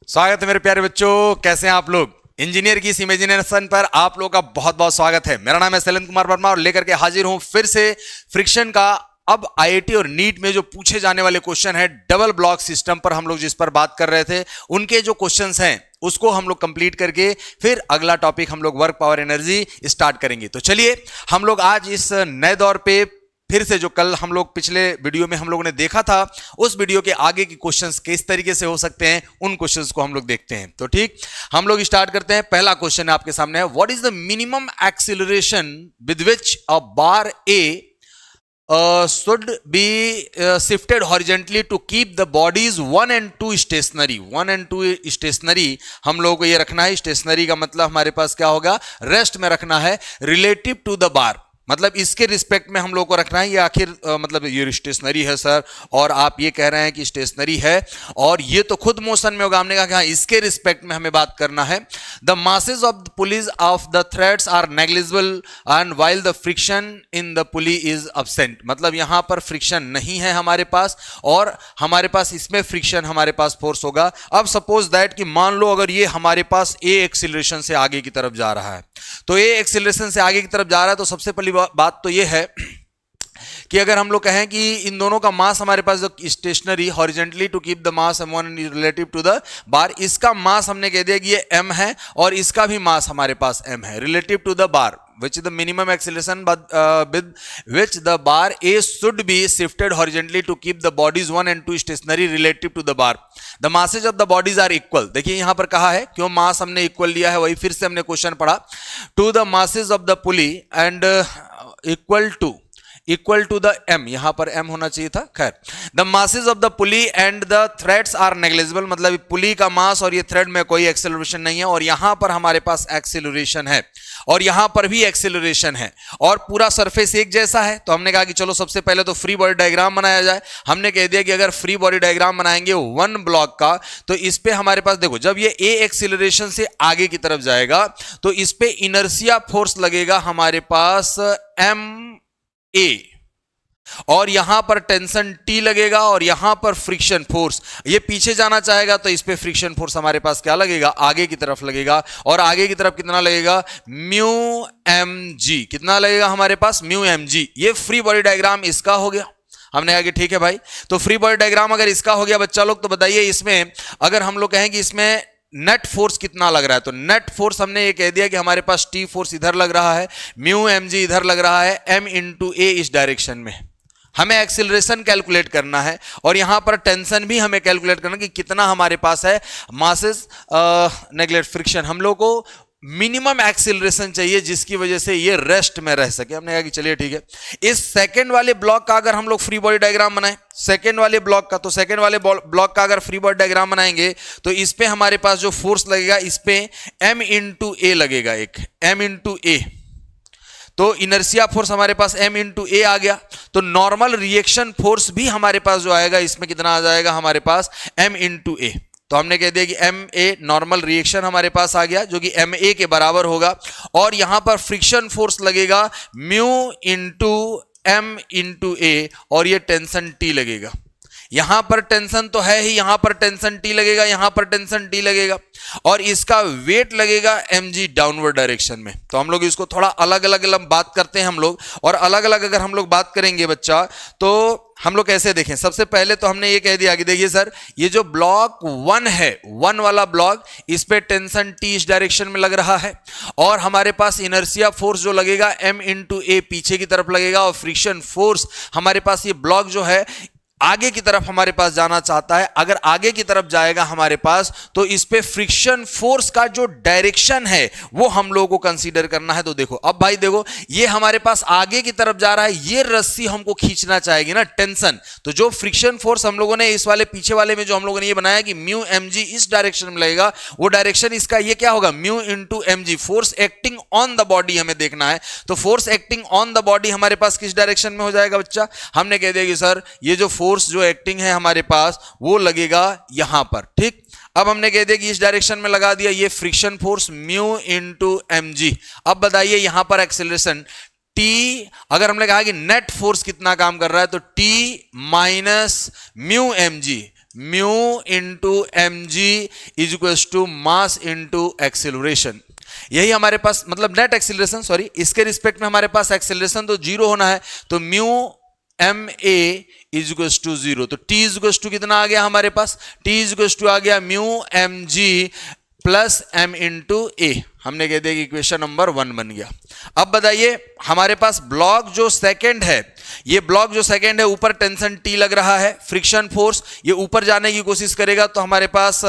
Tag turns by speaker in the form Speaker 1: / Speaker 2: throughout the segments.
Speaker 1: स्वागत है मेरे प्यारे बच्चों। कैसे हैं आप लोग? इंजीनियर की इस इमेजिनेशन पर आप लोगों का बहुत बहुत स्वागत है। मेरा नाम है शैलेंद्र कुमार वर्मा और लेकर के हाजिर हूं फिर से फ्रिक्शन का। अब आईआईटी और नीट में जो पूछे जाने वाले क्वेश्चन है डबल ब्लॉक सिस्टम पर, हम लोग जिस पर बात कर रहे थे, उनके जो क्वेश्चंस हैं उसको हम लोग कंप्लीट करके फिर अगला टॉपिक हम लोग वर्क पावर एनर्जी स्टार्ट करेंगे। तो चलिए हम लोग आज इस नए दौर पे फिर से जो कल हम लोग पिछले वीडियो में हम लोगों ने देखा था, उस वीडियो के आगे के क्वेश्चंस किस तरीके से हो सकते हैं उन क्वेश्चंस को हम लोग देखते हैं। तो ठीक, हम लोग स्टार्ट करते हैं। पहला क्वेश्चन आपके सामने है, what is the minimum acceleration with which a bar A should be shifted horizontally to keep the bodies 1 and 2 stationary। 1 and 2 stationary हम लोगों को ये रखना है। स्टेशनरी का मतलब हमारे पास क्या होगा, रेस्ट में रखना है। रिलेटिव टू द बार मतलब इसके रिस्पेक्ट में हम लोग को रखना है। ये आखिर मतलब ये स्टेशनरी है सर, और आप ये कह रहे हैं कि स्टेशनरी है और ये तो खुद मोशन में होगा। हमने कहा कि हाँ, इसके रिस्पेक्ट में हमें बात करना है। The masses of the pulleys of the threads are negligible and while the friction in the pulley is absent. मतलब यहां पर फ्रिक्शन नहीं है हमारे पास और हमारे पास इसमें फ्रिक्शन हमारे पास फोर्स होगा। अब सपोज दैट कि मान लो अगर ये हमारे पास ए एक्सीलरेशन से आगे की तरफ जा रहा है, तो ए एक्सीलरेशन से आगे की तरफ जा रहा है, तो सबसे पहली बात तो ये है कि अगर हम लोग कहें कि इन दोनों का मास हमारे पास जो stationary horizontally to keep the mass m1 relative to the bar, इसका मास हमने कह दिया कि ये m है और इसका भी मास हमारे पास m है relative to the bar, which is the minimum acceleration with which the bar A should be shifted horizontally to keep the bodies 1 and 2 stationary relative to the bar। The masses of the bodies are equal। देखिए यहां पर कहा है, क्यों मास हमने equal लिया है, वही फिर से हमने क्वेश्चन पढ़ा। To the masses of the pulley and equal to the m, यहां पर m होना चाहिए था, खैर। The masses of the pulley and the threads are negligible मतलब पुली का मास और ये थ्रेड में कोई एक्सेलरेशन नहीं है, और यहां पर हमारे पास एक्सेलरेशन है और यहां पर भी एक्सेलरेशन है और पूरा सरफेस एक जैसा है। तो हमने कहा कि चलो सबसे पहले तो फ्री बॉडी डायग्राम बनाया जाए। हमने कह दिया कि अगर फ्री बॉडी डायग्राम बनाएंगे वन ब्लॉक का, तो इस पे हमारे पास देखो, जब ये ए एक्सेलरेशन से आगे की तरफ जाएगा तो इस पे इनर्शिया फोर्स लगेगा हमारे पास एम ए, और यहां पर टेंशन टी लगेगा और यहां पर फ्रिक्शन फोर्स, ये पीछे जाना चाहेगा तो इस पे फ्रिक्शन फोर्स हमारे पास क्या लगेगा, आगे की तरफ लगेगा। और आगे की तरफ कितना लगेगा, म्यू एम जी, कितना लगेगा हमारे पास, म्यू एम जी। ये फ्री बॉडी डायग्राम इसका हो गया। हमने कहा कि ठीक है भाई, तो फ्री बॉडी डायग्राम अगर इसका हो गया बच्चा लोग, तो बताइए इसमें अगर हम लोग कहें कि इसमें नेट फोर्स कितना लग रहा है, तो नेट फोर्स हमने ये कह दिया कि हमारे पास टी फोर्स इधर लग रहा है, म्यू एम जी इधर लग रहा है, एम इंटू ए इस डायरेक्शन में। हमें एक्सीलरेशन कैलकुलेट करना है और यहां पर टेंशन भी हमें कैलकुलेट करना कि कितना हमारे पास है मासेस नेगलेक्ट फ्रिक्शन। हम लोग को मिनिमम एक्सीलरेशन चाहिए जिसकी वजह से ये रेस्ट में रह सके। हमने कहा कि चलिए ठीक है, इस सेकंड वाले ब्लॉक का अगर हम लोग फ्री बॉडी डायग्राम बनाएं, सेकंड वाले ब्लॉक का, तो सेकंड वाले ब्लॉक का अगर फ्री बॉडी डायग्राम बनाएंगे तो इस पे हमारे पास जो फोर्स लगेगा, इस पे m इंटू ए लगेगा, एक m इंटू ए। तो इनर्शिया फोर्स हमारे पास m इंटू ए आ गया, तो नॉर्मल रिएक्शन फोर्स भी हमारे पास जो आएगा इसमें कितना आ जाएगा हमारे पास, m इंटू ए। तो हमने कह दिया कि एम ए नॉर्मल रिएक्शन हमारे पास आ गया जो कि एम ए के बराबर होगा, और यहां पर फ्रिक्शन फोर्स लगेगा म्यू इंटू एम इंटू ए, और ये टेंशन टी लगेगा। यहां पर टेंशन तो है ही, यहां पर टेंशन टी लगेगा, यहां पर टेंशन टी लगेगा, और इसका वेट लगेगा mg डाउनवर्ड डायरेक्शन में। तो हम लोग इसको थोड़ा अलग अलग बात करते हैं हम लोग, और अलग अलग अगर हम लोग बात करेंगे बच्चा, तो हम लोग कैसे देखें। सबसे पहले तो हमने ये कह दिया कि देखिए सर, ये जो ब्लॉक 1 है, 1 वाला ब्लॉक, इस पे टेंशन टी इस डायरेक्शन में लग रहा है, और हमारे पास इनर्शिया फोर्स जो लगेगा m इंटू ए पीछे की तरफ लगेगा, और फ्रिक्शन फोर्स हमारे पास ये ब्लॉक जो है आगे की तरफ हमारे पास जाना चाहता है। अगर आगे की तरफ जाएगा हमारे पास, तो इस पे फ्रिक्शन फोर्स का जो डायरेक्शन है वो हम लोगों को कंसीडर करना है। तो देखो अब भाई देखो, ये हमारे पास आगे की तरफ जा रहा है, ये रस्सी हमको खींचना चाहेगी ना, टेंशन। तो जो फ्रिक्शन फोर्स हम लोगों ने इस वाले पीछे वाले में जो हम लोगों ने ये बनाया कि म्यू एम जी इस डायरेक्शन में लगेगा, वो डायरेक्शन इसका ये क्या होगा, mu into M g. Force acting on the body हमें देखना है, तो force acting on the body हमारे पास किस डायरेक्शन में हो जाएगा बच्चा, हमने कह दिया कि सर ये जो फोर्स जो एक्टिंग है हमारे पास वो लगेगा यहां पर। ठीक, अब हमने कह दिया कि इस डायरेक्शन में लगा दिया, ये friction force mu into M g. अब बताइए यहां पर एक्सेलरेशन टी, अगर हमने कहा कि नेट फोर्स कितना काम कर रहा है, तो T minus mu M G. Mu into M G is equal to mass into acceleration. यही हमारे पास मतलब नेट एक्सेलरेशन, सॉरी, इसके रिस्पेक्ट में हमारे पास एक्सेलरेशन तो जीरो होना है, तो mu M A is equal to zero. तो टी इज इक्वल टू कितना आ गया हमारे पास, टी इज इक्वल टू आ गया mu M G plus M into A. हमने कह दिया कि इक्वेशन नंबर 1 बन गया। अब बताइए हमारे पास ब्लॉक जो सेकंड है, ये ब्लॉक जो सेकंड है ऊपर टेंशन टी लग रहा है, फ्रिक्शन फोर्स, ये ऊपर जाने की कोशिश करेगा तो हमारे पास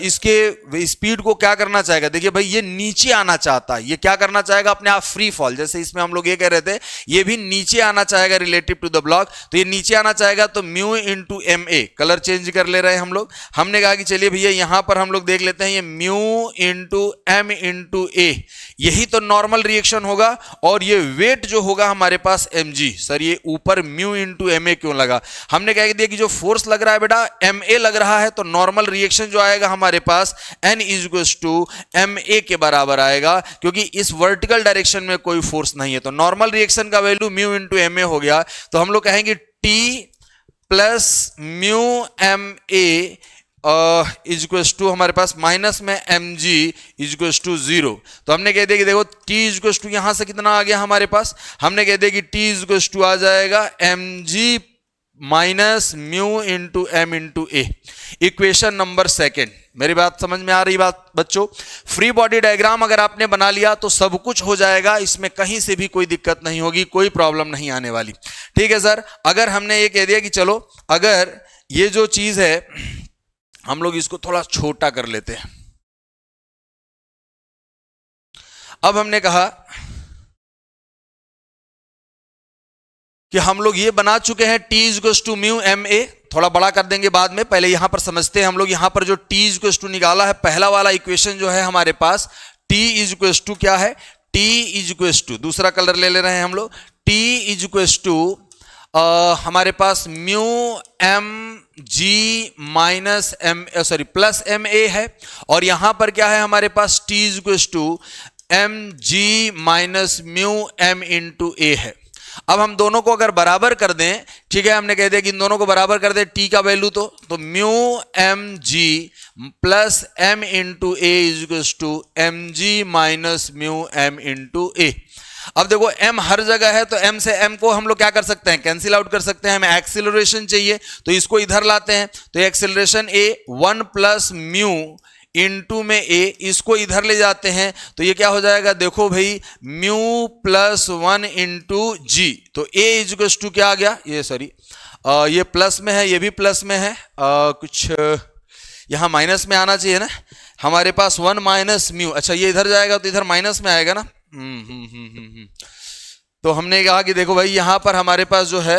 Speaker 1: इसके स्पीड को क्या करना चाहेगा, देखिए भाई ये नीचे आना चाहता है, ये क्या करना चाहेगा अपने आप फ्री फॉल, जैसे इसमें हम लोग ये कह रहे थे ये भी नीचे आना चाहेगा रिलेटिव टू द ब्लॉक, तो ये नीचे आना चाहेगा तो mu into m a, colour change कर ले रहे हैं हम लोग। हमने कहा कि चलिए भैया यहां पर हम लोग देख लेते हैं ये म्यू इंटू एम इंटू ए, यही तो नॉर्मल रिएक्शन होगा, और ये वेट जो होगा हमारे पास mg। सर ये ऊपर म्यू इंटू एम ए क्यों लगा, हमने कह दिया कि जो फोर्स लग रहा है बेटा एम ए लग रहा है, तो नॉर्मल रिएक्शन जो आएगा हमारे पास n is equal to m a के बराबर आएगा, क्योंकि इस वर्टिकल डायरेक्शन में कोई फोर्स नहीं है, तो नॉर्मल रिएक्शन का value mu into m a हो गया। तो हम लोग कहेंगे t plus mu M A is equal to हमारे पास माइनस में m ji is equal to zero. तो हमने कह दिया कि देखो टी इज इक्वल टू यहां से कितना आ गया हमारे पास, हमने कह दिया कि टी इज इक्वल टू आ जाएगा M G minus mu into M into A. Equation number second, मेरी बात समझ में आ रही बात बच्चों? फ्री बॉडी डायग्राम अगर आपने बना लिया तो सब कुछ हो जाएगा, इसमें कहीं से भी कोई दिक्कत नहीं होगी, कोई प्रॉब्लम नहीं आने वाली। ठीक है सर, अगर हमने ये कह दिया कि चलो अगर ये जो चीज है हम लोग इसको थोड़ा छोटा कर लेते हैं। अब हमने कहा कि हम लोग ये बना चुके हैं T is equal to mu M a, थोड़ा बड़ा कर देंगे बाद में, पहले यहां पर समझते हैं हम लोग। यहां पर जो टी इज इक्वल टू निकाला है, पहला वाला इक्वेशन जो है हमारे पास टी इज इक्वल टू क्या है, टी इज इक्वल टू, दूसरा कलर ले रहे हैं हम लोग, टी इज इक्वल टू हमारे पास mu M G minus M sorry plus M A है, और यहां पर क्या है हमारे पास T is equal to M G minus mu M into A है। अब हम दोनों को अगर बराबर कर दें, ठीक है, हमने कह दिया कि इन दोनों को बराबर कर दें टी का वैल्यू तो mu M G plus M into A is equal to M G minus mu M into A. अब देखो m हर जगह है, तो m से m को हम लोग क्या कर सकते हैं, कैंसिल आउट कर सकते हैं। हमें एक्सेलरेशन चाहिए तो इसको इधर लाते हैं, तो acceleration a 1 plus mu into में a, इसको इधर ले जाते हैं तो ये क्या हो जाएगा, देखो भाई म्यू प्लस 1 इंटू जी, तो a इज इक्वल टू क्या आ गया, ये सॉरी ये प्लस में है, ये भी प्लस में है, कुछ यहाँ माइनस में आना चाहिए ना हमारे पास, 1 माइनस म्यू, अच्छा ये इधर जाएगा तो इधर माइनस में आएगा ना। तो हमने कहा कि देखो भाई यहां पर हमारे पास जो है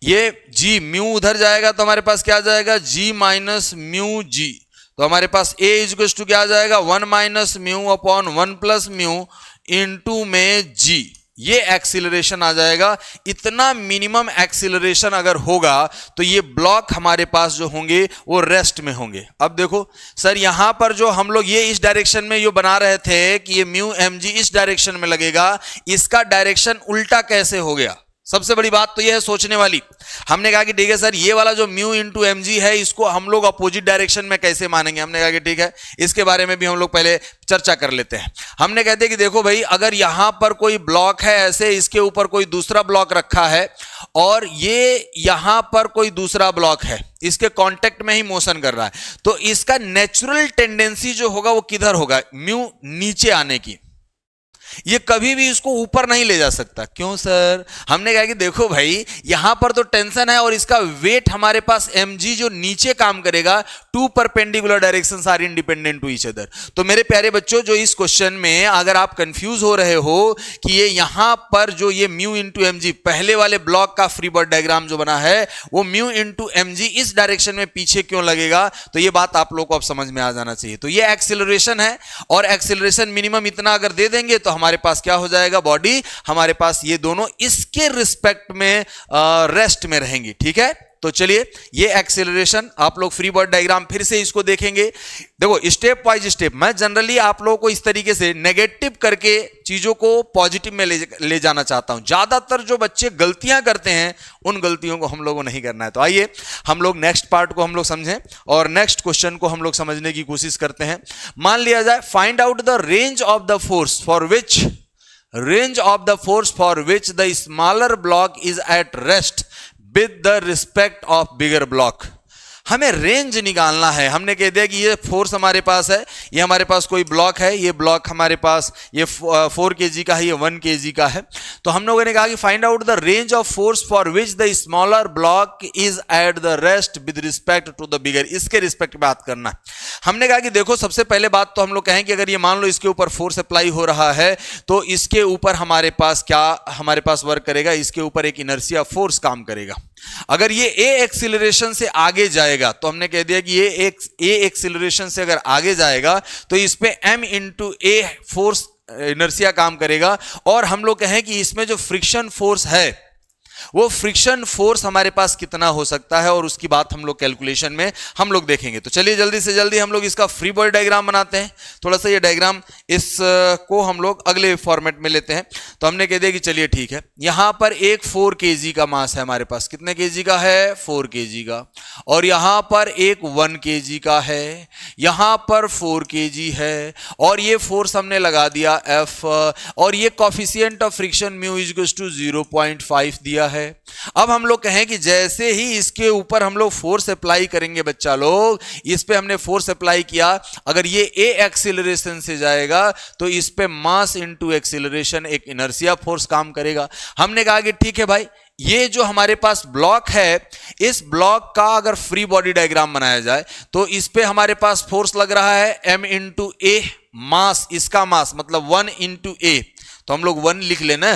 Speaker 1: ये जी म्यू उधर जाएगा तो हमारे पास क्या आ जाएगा, जी माइनस म्यू जी, तो हमारे पास a इज इक्वल टू क्या आ जाएगा, 1 minus mu upon 1 plus mu into में जी, ये एक्सीलरेशन आ जाएगा। इतना मिनिमम एक्सीलरेशन अगर होगा तो ये ब्लॉक हमारे पास जो होंगे वो रेस्ट में होंगे। अब देखो सर यहां पर जो हम लोग ये इस डायरेक्शन में ये बना रहे थे कि ये म्यू एम जी इस डायरेक्शन में लगेगा, इसका डायरेक्शन उल्टा कैसे हो गया, सबसे बड़ी बात तो ये है सोचने वाली। हमने कहा कि ठीक है सर ये वाला जो म्यू इंटू एम जी है इसको हम लोग अपोजिट डायरेक्शन में कैसे मानेंगे, हमने कहा कि ठीक है इसके बारे में भी हम लोग पहले चर्चा कर लेते हैं। हमने कहते हैं कि देखो भाई अगर यहां पर कोई ब्लॉक है ऐसे, इसके ऊपर कोई दूसरा ब्लॉक रखा है और ये यहां पर कोई दूसरा ब्लॉक है, इसके कांटेक्ट में ही मोशन कर रहा है, तो इसका नेचुरल टेंडेंसी जो होगा वो किधर होगा, म्यू नीचे आने की, ये कभी भी इसको ऊपर नहीं ले जा सकता। क्यों सर, हमने कहा कि देखो भाई यहां पर तो टेंशन है और इसका वेट हमारे पास mg जो नीचे काम करेगा, two perpendicular directions are independent to each other. तो मेरे प्यारे बच्चों जो इस क्वेश्चन में अगर आप कंफ्यूज हो रहे हो कि ये यहां पर जो ये म्यू इंटू एम जी पहले वाले ब्लॉक का फ्री बॉडी डायग्राम जो बना है वो म्यू इंटू एम जी इस डायरेक्शन में पीछे क्यों लगेगा, तो ये बात आप लोग को अब समझ में आ जाना चाहिए। तो ये एक्सेलरेशन है और एक्सेलरेशन मिनिमम इतना अगर दे देंगे तो हमारे पास क्या हो जाएगा, बॉडी हमारे पास ये दोनों इसके रिस्पेक्ट में रेस्ट में रहेंगी। ठीक है, तो चलिए ये एक्सेलरेशन आप लोग फ्री बॉडी डायग्राम फिर से इसको देखेंगे। देखो स्टेप बाय स्टेप मैं जनरली आप लोगों को इस तरीके से नेगेटिव करके चीजों को पॉजिटिव में ले जाना चाहता हूं। ज्यादातर जो बच्चे गलतियां करते हैं उन गलतियों को हम लोगों को नहीं करना है। तो आइए हम लोग नेक्स्ट पार्ट को हम लोग समझें और नेक्स्ट क्वेश्चन को हम लोग समझने की कोशिश करते हैं। मान लिया जाए find out the range of the force for which the smaller block is at rest with the respect of bigger block. हमें रेंज निकालना है। हमने कह दिया कि ये फोर्स हमारे पास है, ये हमारे पास कोई ब्लॉक है, ये ब्लॉक हमारे पास ये 4 kg का है, ये 1 kg का है। तो हम लोगों ने कहा कि find out the range of force for which the smaller block is at the rest with respect to the bigger. इसके रिस्पेक्ट में बात करना है। हमने कहा कि देखो सबसे पहले बात तो हम लोग कहें कि अगर ये मान लो इसके ऊपर फोर्स अप्लाई हो रहा है तो इसके ऊपर हमारे पास वर्क करेगा, इसके ऊपर एक इनर्शिया फोर्स काम करेगा। अगर ये ए एक्सीलरेशन से आगे जाएगा तो हमने कह दिया कि ये ए एक्सीलरेशन से अगर आगे जाएगा तो इस पे m into a force inertia काम करेगा। और हम लोग कहें कि इसमें जो फ्रिक्शन फोर्स है वो फ्रिक्शन फोर्स हमारे पास कितना हो सकता है और उसकी बात हम लोग कैलकुलेशन में हम लोग देखेंगे। तो चलिए जल्दी से जल्दी हम लोग इसका फ्री बॉडी डायग्राम बनाते हैं। थोड़ा सा ये डायग्राम को हम लोग अगले फॉर्मेट में लेते हैं। तो हमने कह दिया कि चलिए ठीक है, यहां पर एक 4 kg का मास है हमारे पास। कितने kg का है? 4 kg का। और यहां पर एक 1 kg का है, यहां पर 4 kg है और ये फोर्स हमने लगा दिया F और ये coefficient of friction mu is equal to 0.5 दिया है। अब हम लोग कहें कि जैसे ही इसके ऊपर हम लोग फोर्स अप्लाई करेंगे बच्चा लोग, इस पे हमने फोर्स अप्लाई किया, अगर ये ए एक्सीलरेशन से जाएगा तो इस पे मास इनटू एक्सीलरेशन एक इनर्शिया फोर्स काम करेगा। हमने कहा कि ठीक है भाई, ये जो हमारे पास ब्लॉक है, इस ब्लॉक का अगर फ्री बॉडी डायग्राम बनाया जाए तो इस पे हमारे पास फोर्स लग रहा है m इंटू ए मास, इसका मास मतलब 1 इंटू ए, तो हम लोग 1 लिख लेना,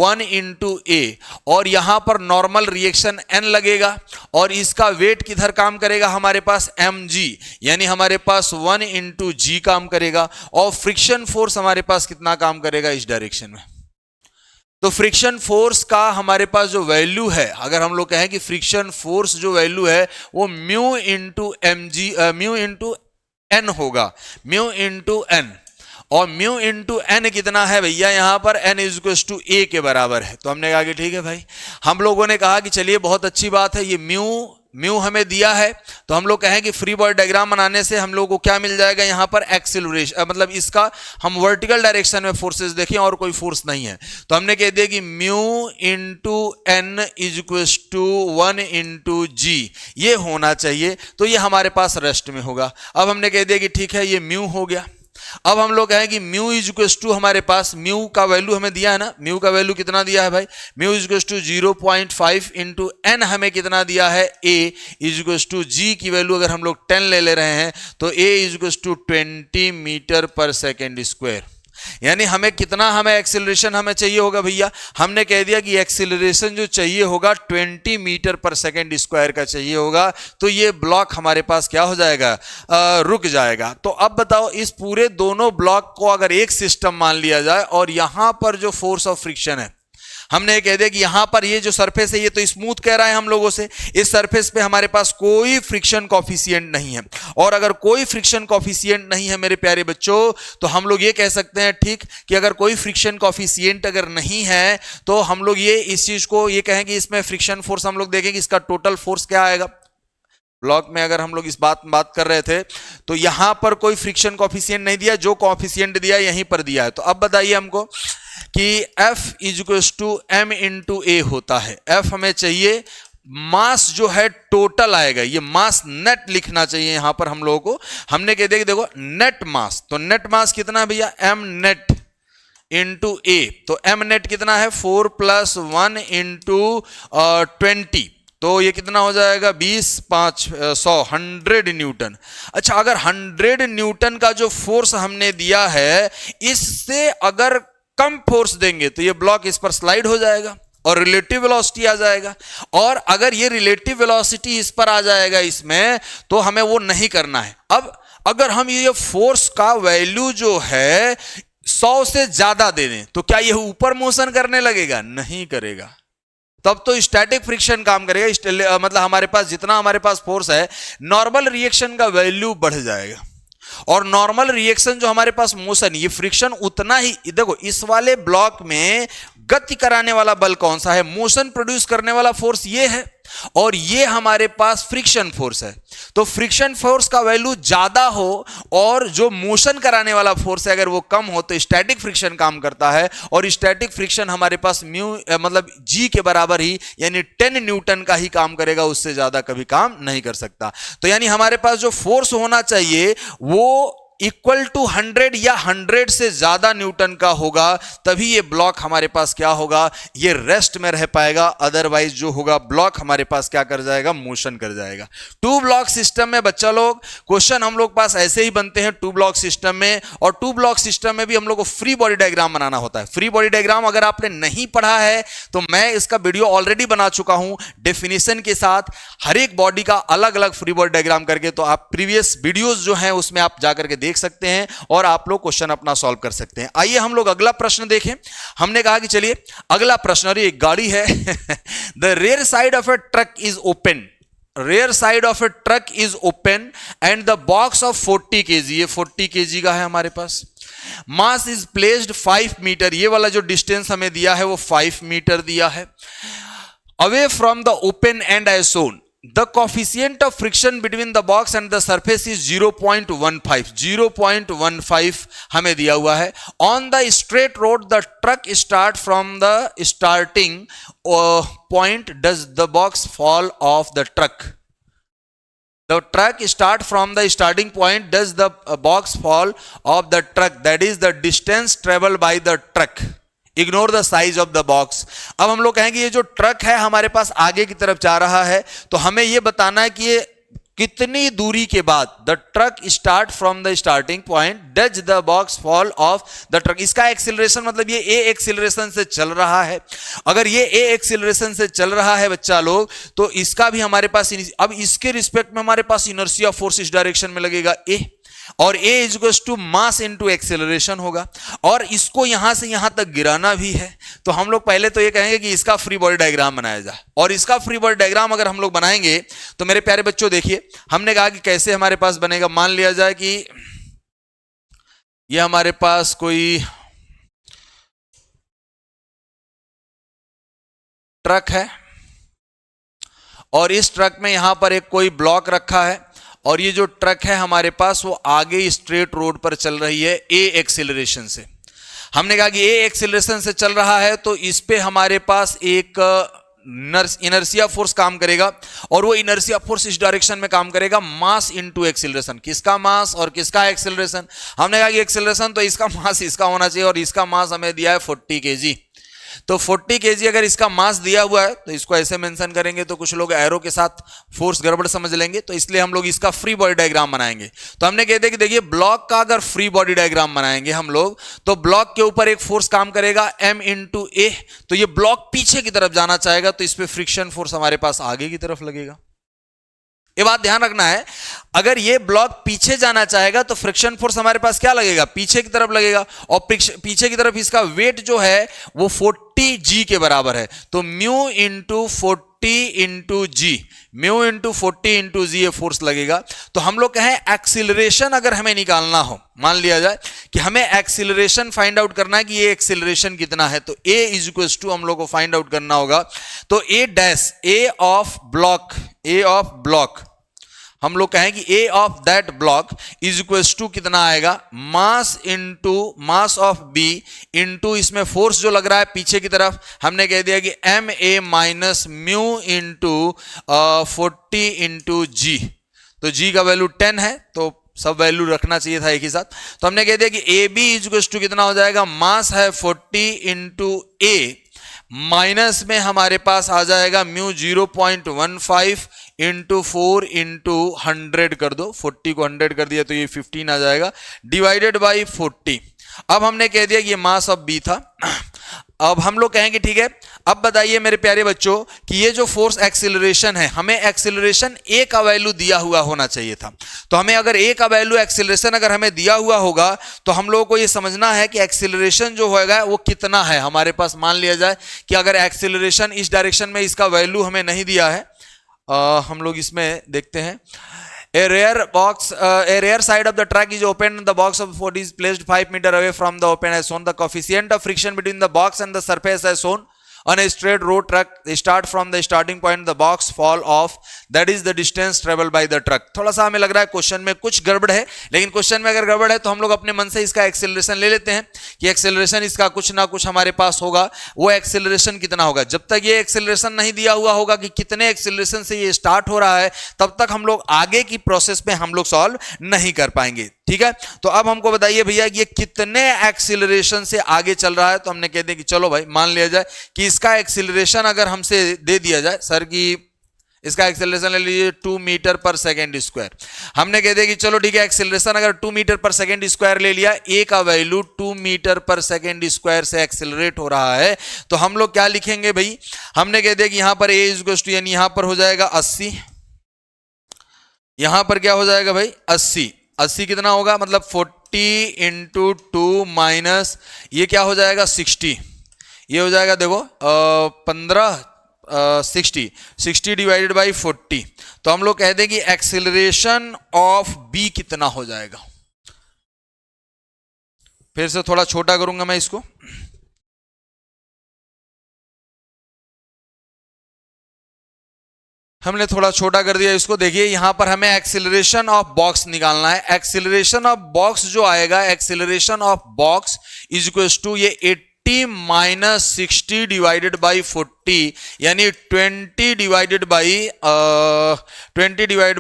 Speaker 1: 1 इंटू ए। और यहां पर नॉर्मल रिएक्शन n लगेगा और इसका वेट किधर काम करेगा हमारे पास mg, यानी हमारे पास 1 इंटू जी काम करेगा। और फ्रिक्शन फोर्स हमारे पास कितना काम करेगा इस डायरेक्शन में। तो फ्रिक्शन फोर्स का हमारे पास जो वैल्यू है, अगर हम लोग कहें कि फ्रिक्शन फोर्स जो वैल्यू है वो म्यू इंटू n होगा, म्यू इंटू n। और म्यू इंटू एन कितना है भैया, यहां पर n इज इक्वल टू ए के बराबर है। तो हमने कहा कि ठीक है भाई, हम लोगों ने कहा कि चलिए बहुत अच्छी बात है, ये म्यू हमें दिया है तो हम लोग कहें कि फ्री बॉडी डायग्राम बनाने से हम लोगों को क्या मिल जाएगा, यहां पर एक्सीलरेशन, मतलब इसका हम वर्टिकल डायरेक्शन में फोर्सेस देखें और कोई फोर्स नहीं है। तो हमने कह दिया कि mu into N is equal to 1 into G, ये होना चाहिए। तो ये हमारे पास रेस्ट में होगा। अब हमने कह दिया कि ठीक है, ये म्यू हो गया। अब हम लोग कहें कि म्यू इज इक्वल टू, हमारे पास म्यू का वैल्यू हमें दिया है ना, म्यू का वैल्यू कितना दिया है भाई, mu is equal to 0.5 into n हमें कितना दिया है, a is equal to g की वैल्यू अगर हम लोग 10 ले रहे हैं तो ए इज इक्वल टू 20 मीटर पर सेकेंड स्क्वायर। यानी हमें कितना एक्सीलरेशन हमें चाहिए होगा भैया, हमने कह दिया कि एक्सीलरेशन जो चाहिए होगा 20 मीटर पर सेकेंड स्क्वायर का चाहिए होगा। तो ये ब्लॉक हमारे पास क्या हो जाएगा, रुक जाएगा। तो अब बताओ, इस पूरे दोनों ब्लॉक को अगर एक सिस्टम मान लिया जाए और यहां पर जो फोर्स ऑफ फ्रिक्शन है, हमने कह दिया कि यहां पर ये जो सरफेस है ये तो स्मूथ कह रहा है हम लोगों से, इस सरफेस पे हमारे पास कोई फ्रिक्शन कॉफिशिएंट नहीं है। और अगर कोई फ्रिक्शन कॉफिशिएंट नहीं है मेरे प्यारे बच्चों, तो हम लोग ये कह सकते हैं ठीक कि अगर कोई फ्रिक्शन कॉफिशिएंट अगर नहीं है तो हम लोग ये इस चीज को ये कहें कि इसमें फ्रिक्शन फोर्स हम लोग देखेंगे इसका टोटल फोर्स क्या आएगा। ब्लॉक में अगर हम लोग इस बात कर रहे थे तो यहां पर कोई फ्रिक्शन कॉफिशिएंट नहीं दिया, जो कॉफिशिएंट दिया यहीं पर दिया है। तो अब बताइए हमको कि F is equal to m into A होता है। F हमें चाहिए, मास जो है टोटल आएगा, ये मास नेट लिखना चाहिए यहां पर हम लोगों को। हमने कह दिया कि देखो नेट मास, तो नेट मास कितना है भैया, m नेट इंटू ए। तो m नेट कितना है, 4 + 1 इंटू 20, तो ये कितना हो जाएगा, 20 5 100 100 न्यूटन। अच्छा, अगर 100 न्यूटन का जो फोर्स हमने दिया है, इससे अगर कम फोर्स देंगे तो ये ब्लॉक इस पर स्लाइड हो जाएगा और रिलेटिव वेलोसिटी आ जाएगा। और अगर ये रिलेटिव वेलोसिटी इस पर आ जाएगा इसमें, तो हमें वो नहीं करना है। अब अगर हम ये फोर्स का वैल्यू जो है 100 से ज्यादा दे दें तो क्या ये ऊपर मोशन करने लगेगा, नहीं करेगा। तब तो स्टैटिक फ्रिक्शन काम करेगा, मतलब हमारे पास जितना हमारे पास फोर्स है नॉर्मल रिएक्शन का वैल्यू बढ़ जाएगा। और नॉर्मल रिएक्शन जो हमारे पास मोशन, ये फ्रिक्शन उतना ही, देखो इस वाले ब्लॉक में गति कराने वाला बल कौन सा है, मोशन प्रोड्यूस करने वाला फोर्स ये है, और ये हमारे पास फ्रिक्शन फोर्स है। तो फ्रिक्शन फोर्स का वैल्यू ज्यादा हो और जो मोशन कराने वाला फोर्स है अगर वो कम हो तो स्टैटिक फ्रिक्शन काम करता है, और स्टैटिक फ्रिक्शन हमारे पास म्यू मतलब जी के बराबर ही यानी 10 न्यूटन का ही काम करेगा, उससे ज्यादा कभी काम नहीं कर सकता। तो यानी हमारे पास जो फोर्स होना चाहिए वो इक्वल टू 100 या 100 से ज्यादा न्यूटन का होगा, तभी ये ब्लॉक हमारे पास क्या होगा, ये रेस्ट में रह पाएगा। अदरवाइज जो होगा ब्लॉक हमारे पास क्या कर जाएगा, मोशन कर जाएगा। टू ब्लॉक सिस्टम में बच्चा लोग क्वेश्चन हम लोग पास ऐसे ही बनते हैं टू ब्लॉक सिस्टम में, और टू ब्लॉक सिस्टम में भी हम लोग को फ्री बॉडी डायग्राम बनाना होता है। फ्री बॉडी डायग्राम अगर आपने नहीं पढ़ा है तो मैं इसका वीडियो ऑलरेडी बना चुका हूं डेफिनेशन के साथ, हर एक बॉडी का अलग अलग फ्री बॉडी डायग्राम करके, तो आप प्रीवियस वीडियोस जो हैं उसमें आप जाकर के देख सकते हैं और आप लोग क्वेश्चन अपना सॉल्व कर सकते हैं। आइए हम लोग अगला प्रश्न देखें। हमने कहा कि चलिए अगला प्रश्न, और ये एक गाड़ी है the rear side of a truck is open, rear side of a truck is open and the box of 40 kg, ये 40 kg का है हमारे पास, मास इज प्लेस्ड 5 मीटर, ये वाला जो डिस्टेंस हमें दिया है वो 5 मीटर दिया है, away from the open end as shown the coefficient of friction between the box and the surface is 0.15 हमें दिया हुआ है। on the straight road the truck start from the starting point, does the box fall off the truck, the truck start from the starting point, does the box fall off the truck, that is the distance traveled by the truck, ignore the size of the box. अब हम लोग कहेंगे ये जो truck है हमारे पास आगे की तरफ जा रहा है, तो हमें ये बताना है कि ये कितनी दूरी के बाद, the truck start from the starting point, does the box fall of the truck. इसका एक्सीलरेशन मतलब ये ए एक्सीलरेशन से चल रहा है, अगर ये ए एक्सीलरेशन से चल रहा है बच्चा लोग, तो इसका भी हमारे पास, अब इसके रिस्पेक्ट में हमारे पास इनर्शिया फोर्स इस डायरेक्शन में लगेगा ए, और a is equal to mass into acceleration होगा, और इसको यहां से यहां तक गिराना भी है। तो हम लोग पहले तो ये कहेंगे कि इसका फ्री बॉडी डायग्राम बनाया जाए, और इसका फ्री बॉडी डायग्राम अगर हम लोग बनाएंगे तो मेरे प्यारे बच्चों देखिए, हमने कहा कि कैसे हमारे पास बनेगा। मान लिया जाए कि ये हमारे पास कोई ट्रक है, और इस ट्रक में यहां पर एक कोई ब्लॉक रखा है, और ये जो ट्रक है हमारे पास वो आगे स्ट्रेट रोड पर चल रही है ए एक्सीलरेशन से। हमने कहा कि ए एक्सीलरेशन से चल रहा है तो इस पे हमारे पास एक इनर्शिया फोर्स काम करेगा, और वो इनर्शिया फोर्स इस डायरेक्शन में काम करेगा, मास इनटू एक्सीलरेशन। किसका मास और किसका एक्सीलरेशन? हमने कहा कि एक्सीलरेशन तो इसका मास इसका होना चाहिए, और इसका मास हमें दिया है 40 kg। तो 40 kg अगर इसका मास दिया हुआ है तो इसको ऐसे मेंशन करेंगे, तो कुछ लोग एरो के साथ फोर्स गड़बड़ समझ लेंगे, तो इसलिए हम लोग इसका फ्री बॉडी डायग्राम बनाएंगे। तो हमने कहते हैं कि देखिए ब्लॉक का अगर फ्री बॉडी डायग्राम बनाएंगे हम लोग, तो ब्लॉक के ऊपर एक फोर्स काम करेगा m इंटू ए, तो ये ब्लॉक पीछे की तरफ जाना चाहेगा, तो इस पे फ्रिक्शन फोर्स हमारे पास आगे की तरफ लगेगा। ये बात ध्यान रखना है, अगर ये ब्लॉक पीछे जाना चाहेगा तो फ्रिक्शन फोर्स हमारे पास क्या लगेगा, पीछे की तरफ लगेगा, और पीछे की तरफ इसका वेट जो है वो 40 g के बराबर है। तो म्यू इंटू 40 इंटू जी, म्यू इंटू 40 इंटू जी ये फोर्स लगेगा। तो हम लोग कहें एक्सीलरेशन अगर हमें निकालना हो, मान लिया जाए कि हमें एक्सीलरेशन फाइंड आउट करना है कि ये एक्सीलरेशन कितना है, तो ए इज इक्वल टू हम लोग को फाइंड आउट करना होगा। तो A dash A of block हम लोग कहें कि A of that block is equal to कितना आएगा, mass into mass of B into इसमें फोर्स जो लग रहा है पीछे की तरफ, हमने कह दिया कि M A minus mu into 40 into G. तो जी का वैल्यू 10 है, तो सब वैल्यू रखना चाहिए था एक ही साथ। तो हमने कह दिया कि a b is equal to कितना हो जाएगा, मास है 40 इंटू ए, माइनस में हमारे पास आ जाएगा म्यू 0.15 इंटू 4 इंटू 100 कर दो, 40 को 100 कर दिया तो ये 15 आ जाएगा, डिवाइडेड बाई 40। अब हमने कह दिया कि ये मास ऑफ बी था, अब हम लोग कहेंगे ठीक है, अब बताइए मेरे प्यारे बच्चों कि ये जो फोर्स एक्सीलरेशन है, हमें एक्सीलरेशन ए का वैल्यू दिया हुआ होना चाहिए था। तो हमें अगर ए का वैल्यू एक्सीलरेशन अगर हमें दिया हुआ होगा तो हम लोगों को ये समझना है कि एक्सीलरेशन जो होगा वो कितना है हमारे पास। मान लिया जाए कि अगर एक्सीलरेशन इस डायरेक्शन में इसका वैल्यू हमें नहीं दिया है, हम लोग इसमें देखते हैं, a rear side of the track is open, the box of foot is placed 5 meter away from the open as shown. The coefficient of friction between the box and the surface as shown. On a straight road truck, start from the starting point, the box fall off, that is the distance traveled by the truck. थोड़ा सा हमें लग रहा है question में कुछ गड़बड़ है, लेकिन क्वेश्चन में अगर गड़बड़ है तो हम लोग अपने मन से इसका एक्सेलरेशन ले लेते हैं कि एक्सेलरेशन इसका कुछ ना कुछ हमारे पास होगा। वो एक्सेलरेशन कितना होगा, जब तक ये एक्सेलरेशन नहीं दिया हुआ होगा कि कितने एक्सेलरेशन से ये स्टार्ट हो रहा है, तब तक हम लोग आगे की प्रोसेस में हम लोग सॉल्व नहीं कर पाएंगे। ठीक है, तो अब हमको बताइए भैया ये कितने एक्सीलरेशन से आगे चल रहा है। तो हमने कह दिया कि चलो भाई मान लिया जाए कि इसका एक्सीलरेशन अगर हमसे दे दिया जाए, सर की इसका एक्सीलरेशन ले लीजिए 2 मीटर पर सेकेंड स्क्वायर। हमने कह दिया कि चलो ठीक है, एक्सीलरेशन अगर 2 मीटर पर सेकेंड स्क्वायर ले लिया, ए का वैल्यू 2 मीटर पर सेकेंड स्क्वायर से एक्सीलरेट हो रहा है, तो हम लोग क्या लिखेंगे भाई, हमने कह दिया कि यहां पर ए इक्वल्स टू, यानी यहां पर हो जाएगा 80, यहां पर क्या हो जाएगा भाई 80, 80 कितना होगा, मतलब 40 इंटू 2 माइनस ये क्या हो जाएगा 60, ये हो जाएगा देखो 15 60 डिवाइडेड बाई 40। तो हम लोग कहते हैं कि एक्सीलरेशन ऑफ बी कितना हो जाएगा। फिर से थोड़ा छोटा करूंगा मैं इसको, हमने थोड़ा छोटा कर दिया इसको। देखिए यहां पर हमें एक्सीलरेशन ऑफ बॉक्स निकालना है। एक्सीलरेशन ऑफ बॉक्स जो आएगा, acceleration of box is equal to ये 80 माइनस 60 डिवाइडेड बाई 40, यानी 20 डिवाइडेड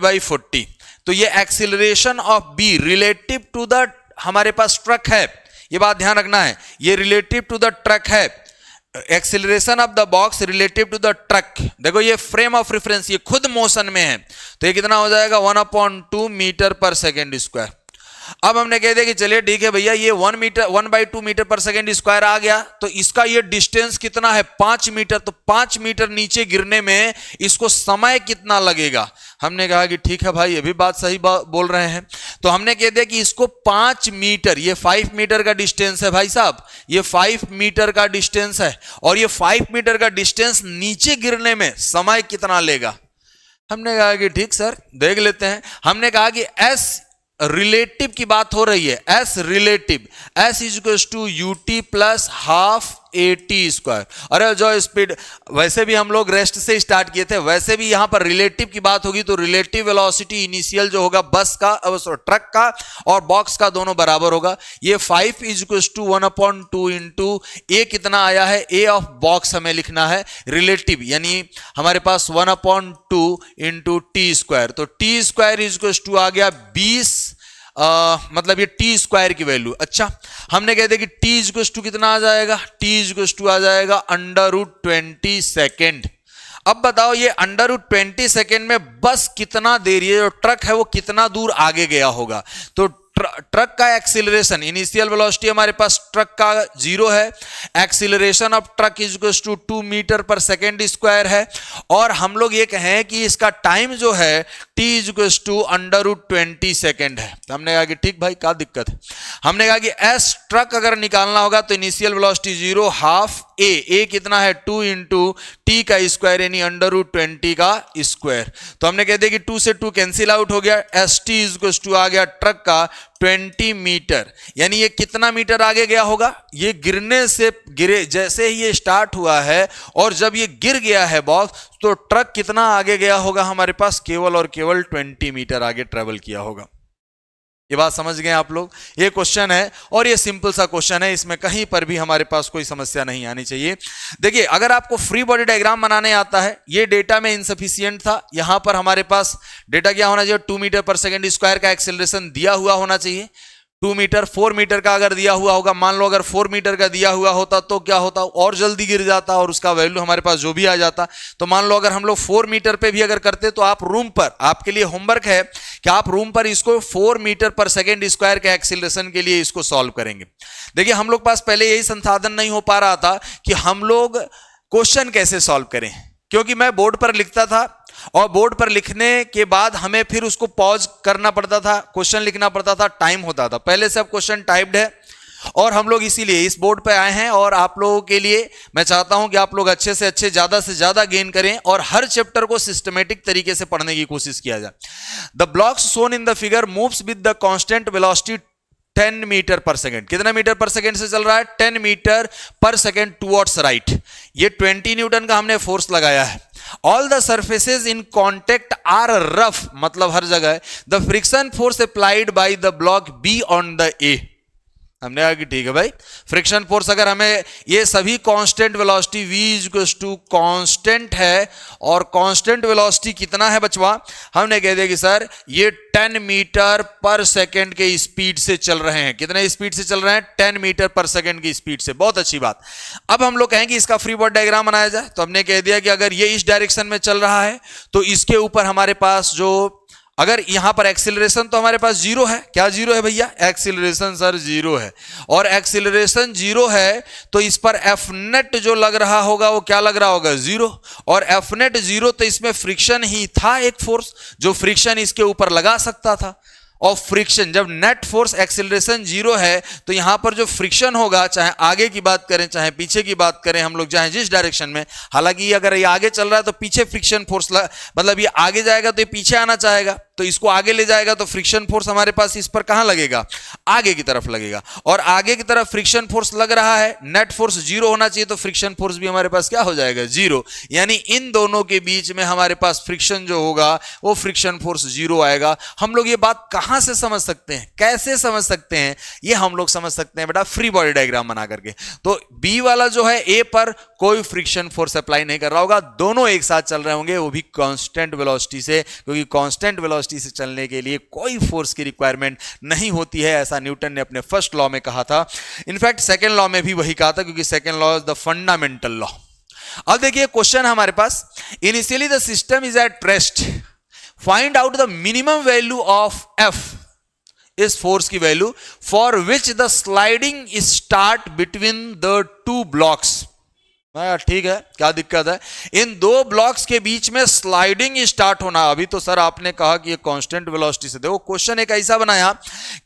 Speaker 1: बाई 40। तो ये acceleration of b relative to the हमारे पास ट्रक है, ये बात ध्यान रखना है, ये रिलेटिव टू द ट्रक है। Acceleration of the box relative to the truck, देखो ये फ्रेम ऑफ रेफरेंस, ये खुद मोशन में है, तो ये कितना हो जाएगा 1/2 मीटर पर सेकेंड स्क्वायर। अब हमने कह दिया कि चलिए ठीक है भैया, ये 1/2 मीटर पर सेकेंड स्क्वायर आ गया, तो इसका ये डिस्टेंस कितना है 5 मीटर, तो 5 मीटर नीचे गिरने में इसको समय कितना लगेगा। हमने कहा कि ठीक है भाई, ये भी बात सही बोल रहे हैं। तो हमने कह दिया कि इसको 5 मीटर, ये 5 मीटर का डिस्टेंस है भाई साहब, ये 5 मीटर का डिस्टेंस है, और ये 5 मीटर का डिस्टेंस नीचे गिरने में समय कितना लेगा। हमने कहा कि ठीक सर देख लेते हैं। हमने कहा कि एस रिलेटिव की बात हो रही है, s relative, s is equal to u t plus half AT square. अरे जो स्पीड वैसे भी हम लोग रेस्ट से स्टार्ट किए थे, वैसे भी यहां पर रिलेटिव की बात होगी तो रिलेटिव वेलोसिटी इनिशियल जो होगा बस का, ट्रक का और बॉक्स का दोनों बराबर होगा। ये 5 इज इक्वल टू 1/2 इंटू ए कितना आया है, ए ऑफ बॉक्स हमें लिखना है रिलेटिव, यानी हमारे पास 1/2 इंटू टी स्क्वायर। तो T square is equal to आ गया 20, मतलब ये टी स्क्वायर की वैल्यू। अच्छा हमने कहते कि टी इक्वल टू कितना आ जाएगा, टी इक्वल टू आ जाएगा √20 सेकेंड। अब बताओ ये √20 सेकेंड में बस कितना देर, ये जो ट्रक है वो कितना दूर आगे गया होगा। तो ट्रक का एक्सीलरेशन, इनिशियल वेलोसिटी हमारे पास ट्रक का 0 है, acceleration of truck is equal to 2 metre पर सेकेंड स्क्वायर है, और हम लोग ये कहें कि इसका टाइम जो है t is equal to √20 second है। तो हमने कहा कि ठीक भाई क्या दिक्कत है। हमने कहा कि एस ट्रक अगर निकालना होगा तो इनिशियल वेलोसिटी 0, हाफ ए कितना है 2 इंटू टी का स्क्वायर, यानी √20 का स्क्वायर। तो हमने कहते कि 2 से 2 कैंसिल आउट हो गया, S T is equal to आ गया ट्रक का 20 मीटर, यानी ये कितना मीटर आगे गया होगा, ये गिरने से जैसे ही ये स्टार्ट हुआ है और जब ये गिर गया है बॉक्स, तो ट्रक कितना आगे गया होगा हमारे पास, केवल और केवल 20 मीटर आगे ट्रेवल किया होगा। ये बात समझ गए आप लोग। ये क्वेश्चन है और ये सिंपल सा क्वेश्चन है, इसमें कहीं पर भी हमारे पास कोई समस्या नहीं आनी चाहिए। देखिए अगर आपको फ्री बॉडी डायग्राम बनाने आता है, ये डेटा में इनसफिशिएंट था, यहां पर हमारे पास डेटा क्या होना चाहिए, 2 मीटर पर सेकेंड स्क्वायर का एक्सेलरेशन दिया हुआ होना चाहिए। 2 मीटर, 4 मीटर का अगर दिया हुआ होगा, मान लो अगर 4 मीटर का दिया हुआ होता तो क्या होता, और जल्दी गिर जाता और उसका वैल्यू हमारे पास जो भी आ जाता। तो मान लो अगर हम लोग 4 मीटर पे भी अगर करते तो आप रूम पर, आपके लिए होमवर्क है कि आप रूम पर इसको 4 मीटर पर सेकेंड स्क्वायर के एक्सीलरेशन के लिए इसको सॉल्व करेंगे। देखिए हम लोग पास पहले यही संसाधन नहीं हो पा रहा था कि हम लोग क्वेश्चन कैसे सॉल्व करें, क्योंकि मैं बोर्ड पर लिखता था और बोर्ड पर लिखने के बाद हमें फिर उसको पॉज करना पड़ता था, क्वेश्चन लिखना पड़ता था, टाइम होता था। पहले से अब क्वेश्चन टाइप्ड है और हम लोग इसीलिए इस बोर्ड पे आए हैं और आप लोगों के लिए मैं चाहता हूं कि आप लोग अच्छे से अच्छे, ज्यादा से ज्यादा गेन करें और हर चैप्टर को सिस्टमेटिक तरीके से पढ़ने की कोशिश किया जाए। The blocks shown in the figure moves with the constant velocity 10 metre पर सेकेंड। कितना मीटर पर सेकेंड से चल रहा है? 10 मीटर पर सेकेंड टुवर्ड्स राइट। ये 20 न्यूटन का हमने फोर्स लगाया है। All the surfaces in contact are rough, मतलब हर जगह। The friction force applied by the block b on the a. हमने कहा कि ठीक है भाई, फ्रिक्शन फोर्स अगर हमें ये सभी constant velocity v equals to constant है, और कांस्टेंट वेलोसिटी कितना है बचवा? हमने कह दिया कि सर ये 10 मीटर पर सेकेंड के स्पीड से चल रहे हैं। कितने स्पीड से चल रहे हैं? 10 मीटर पर सेकेंड की स्पीड से। बहुत अच्छी बात। अब हम लोग कहें कि इसका फ्री बॉडी डायग्राम बनाया जाए, तो हमने कह दिया कि अगर ये इस डायरेक्शन में चल रहा है तो इसके ऊपर हमारे पास जो, अगर यहां पर एक्सीलरेशन तो हमारे पास जीरो है। क्या जीरो है भैया? एक्सीलरेशन सर जीरो है। और एक्सीलरेशन जीरो है तो इस पर एफ नेट जो लग रहा होगा वो क्या लग रहा होगा? जीरो। और एफ नेट जीरो तो इसमें फ्रिक्शन ही था, एक फोर्स जो फ्रिक्शन इसके ऊपर लगा सकता था। और फ्रिक्शन, जब नेट फोर्स एक्सीलरेशन जीरो है तो यहां पर जो फ्रिक्शन होगा, चाहे आगे की बात करें चाहे पीछे की बात करें, हम लोग चाहे जिस डायरेक्शन में, हालांकि अगर ये आगे चल रहा है तो पीछे फ्रिक्शन फोर्स, मतलब ये आगे जाएगा तो ये पीछे आना चाहेगा, तो इसको आगे ले जाएगा तो फ्रिक्शन फोर्स हमारे पास इस पर कहां लगेगा? आगे की तरफ लगेगा। और आगे की तरफ फ्रिक्शन फोर्स लग रहा है, नेट फोर्स जीरो होना चाहिए, तो फ्रिक्शन फोर्स भी हमारे पास क्या हो जाएगा? जीरो। यानी इन दोनों के बीच में हमारे पास फ्रिक्शन जो होगा वो फ्रिक्शन फोर्स जीरो आएगा। हम लोग ये बात कहां से समझ सकते हैं, कैसे समझ सकते हैं? ये हम लोग समझ सकते हैं बेटा फ्री बॉडी डायग्राम बना करके। तो बी वाला जो है, ए पर कोई फ्रिक्शन फोर्स अप्लाई नहीं कर रहा होगा, दोनों एक साथ चल रहे होंगे, वो भी कांस्टेंट वेलोसिटी से, क्योंकि कांस्टेंट वेलोसिटी से चलने के लिए कोई फोर्स की रिक्वायरमेंट नहीं होती है। ऐसा न्यूटन ने अपने फर्स्ट लॉ में कहा था। इनफैक्ट सेकंड लॉ में भी वही कहा था, क्योंकि second law is the fundamental law. अब देखिए क्वेश्चन हमारे पास, initially the system is at rest, find out the minimum value of F, इस फोर्स की value, for which the sliding start between the two blocks. ठीक है, क्या दिक्कत है? इन दो ब्लॉक्स के बीच में स्लाइडिंग स्टार्ट होना। अभी तो सर आपने कहा कि ये कांस्टेंट वेलोसिटी से। देखो क्वेश्चन एक ऐसा बनाया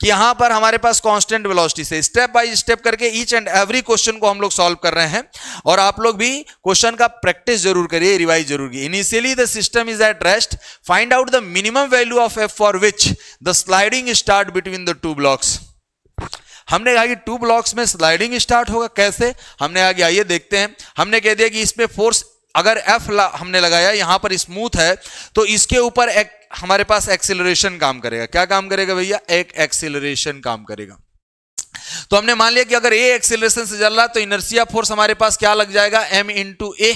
Speaker 1: कि यहां पर हमारे पास कांस्टेंट वेलोसिटी से स्टेप बाय स्टेप करके ईच एंड एवरी क्वेश्चन को हम लोग सॉल्व कर रहे हैं, और आप लोग भी क्वेश्चन का प्रैक्टिस जरूर करिए, रिवाइज जरूर कीजिए। Initially the system is at rest, find out the minimum value of F for which the sliding start between the two blocks. हमने कहा कि टू ब्लॉक्स में स्लाइडिंग स्टार्ट होगा, कैसे? हमने आगे आइए देखते हैं। हमने कह दिया कि इसमें फोर्स अगर एफ हमने लगाया, यहां पर स्मूथ है, तो इसके ऊपर एक हमारे पास एक्सीलरेशन काम करेगा। क्या काम करेगा भैया? एक एक्सीलरेशन काम करेगा। तो हमने मान लिया कि अगर ए एक्सीलरेशन से चल रहा है तो इनर्शिया फोर्स हमारे पास क्या लग जाएगा? एम इंटू ए।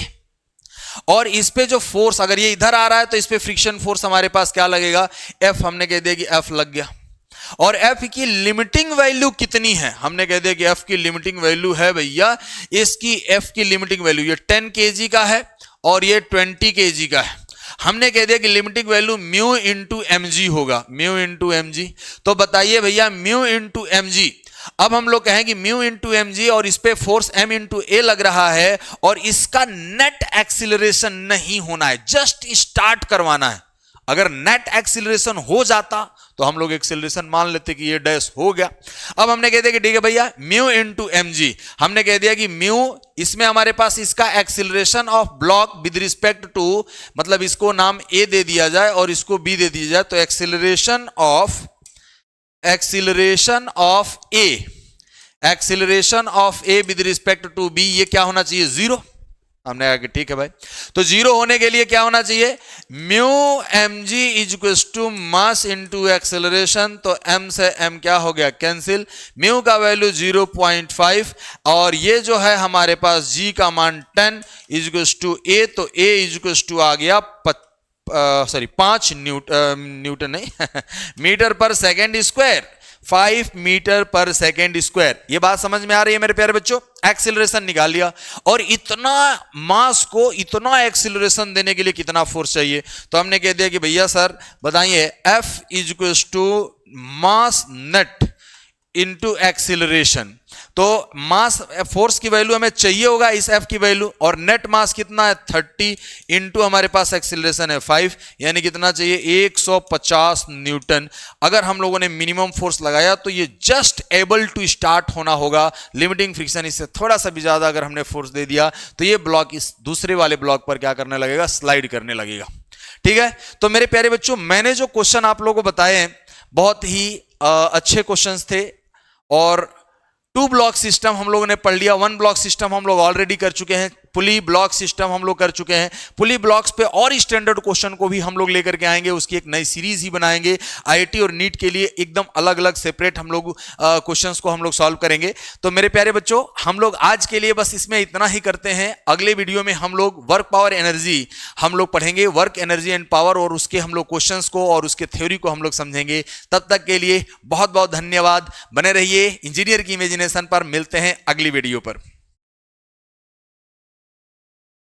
Speaker 1: और इस पे जो फोर्स, अगर ये इधर आ रहा है तो इस पे फ्रिक्शन फोर्स हमारे पास क्या लगेगा? एफ। हमने कह दिया कि एफ लग गया। और एफ की लिमिटिंग वैल्यू कितनी है? हमने कह दिया कि एफ की लिमिटिंग वैल्यू है भैया, इसकी एफ की लिमिटिंग वैल्यू ये 10 kg का है और ये 20 kg का है। हमने कह दिया कि limiting value mu into M g होगा, म्यू इंटू एम जी। तो बताइए भैया, म्यू इंटू एम जी, अब हम लोग कहें कि म्यू इंटू एम जी और इस पे फोर्स एम इंटू ए लग रहा है, और इसका नेट एक्सीलरेशन नहीं होना है, जस्ट स्टार्ट करवाना है। अगर नेट एक्सीलरेशन हो जाता तो हम लोग एक्सीलरेशन मान लेते कि ये डैश हो गया। अब हमने कह दिया कि ठीक है भैया, म्यू इंटू एम जी, हमने कह दिया कि म्यू, इसमें हमारे पास इसका acceleration of block with respect to, मतलब इसको नाम ए दे दिया जाए और इसको बी दे दिया जाए, तो acceleration of a with respect to b, ये क्या होना चाहिए? जीरो। हमने कहा कि ठीक है भाई, तो जीरो होने के लिए क्या होना चाहिए? Mu M G is equal to mass into acceleration, तो एम से एम क्या हो गया? कैंसिल। म्यू का वैल्यू 0.5 और ये जो है हमारे पास जी का मान 10 इज इक्वल टू ए, तो ए इज इक्वल टू आ गया 5 न्यूटन नहीं मीटर पर सेकेंड स्क्वायर। 5 मीटर पर सेकेंड स्क्वायर। ये बात समझ में आ रही है मेरे प्यारे बच्चों? एक्सीलरेशन निकाल लिया, और इतना मास को इतना एक्सीलरेशन देने के लिए कितना फोर्स चाहिए? तो हमने कह दिया कि भैया सर बताइए, F is equals to mass net into acceleration. तो मास फोर्स की वैल्यू हमें चाहिए होगा इस F की वैल्यू, और नेट मास कितना है 30 इंटू हमारे पास एक्सीलरेशन है 5, यानी कितना चाहिए 150 न्यूटन। अगर हम लोगों ने मिनिमम फोर्स लगाया तो ये जस्ट एबल टू स्टार्ट होना होगा। लिमिटिंग फ्रिक्शन इससे थोड़ा सा भी ज्यादा अगर हमने फोर्स दे दिया तो ये ब्लॉक इस दूसरे वाले ब्लॉक पर क्या करने लगेगा? स्लाइड करने लगेगा। ठीक है, तो मेरे प्यारे बच्चों, मैंने जो क्वेश्चन आप लोगों को बताए हैं बहुत ही अच्छे क्वेश्चंस थे। और 2 ब्लॉक सिस्टम हम लोगों ने पढ़ लिया, 1 ब्लॉक सिस्टम हम लोग ऑलरेडी कर चुके हैं, पुली ब्लॉक सिस्टम हम लोग कर चुके हैं। पुली ब्लॉक्स पे और स्टैंडर्ड क्वेश्चन को भी हम लोग लेकर के आएंगे, उसकी एक नई सीरीज ही बनाएंगे। आईआईटी और नीट के लिए एकदम अलग अलग सेपरेट हम लोग क्वेश्चंस को हम लोग सॉल्व करेंगे। तो मेरे प्यारे बच्चों, हम लोग आज के लिए बस इसमें इतना ही करते हैं। अगले वीडियो में हम लोग वर्क पावर एनर्जी हम लोग पढ़ेंगे, वर्क एनर्जी एंड पावर, और उसके हम लोग क्वेश्चंस को और उसके थ्योरी को हम लोग समझेंगे। तब तक के लिए बहुत बहुत धन्यवाद। बने रहिए इंजीनियर की इमेजिनेशन पर। मिलते हैं अगली वीडियो पर।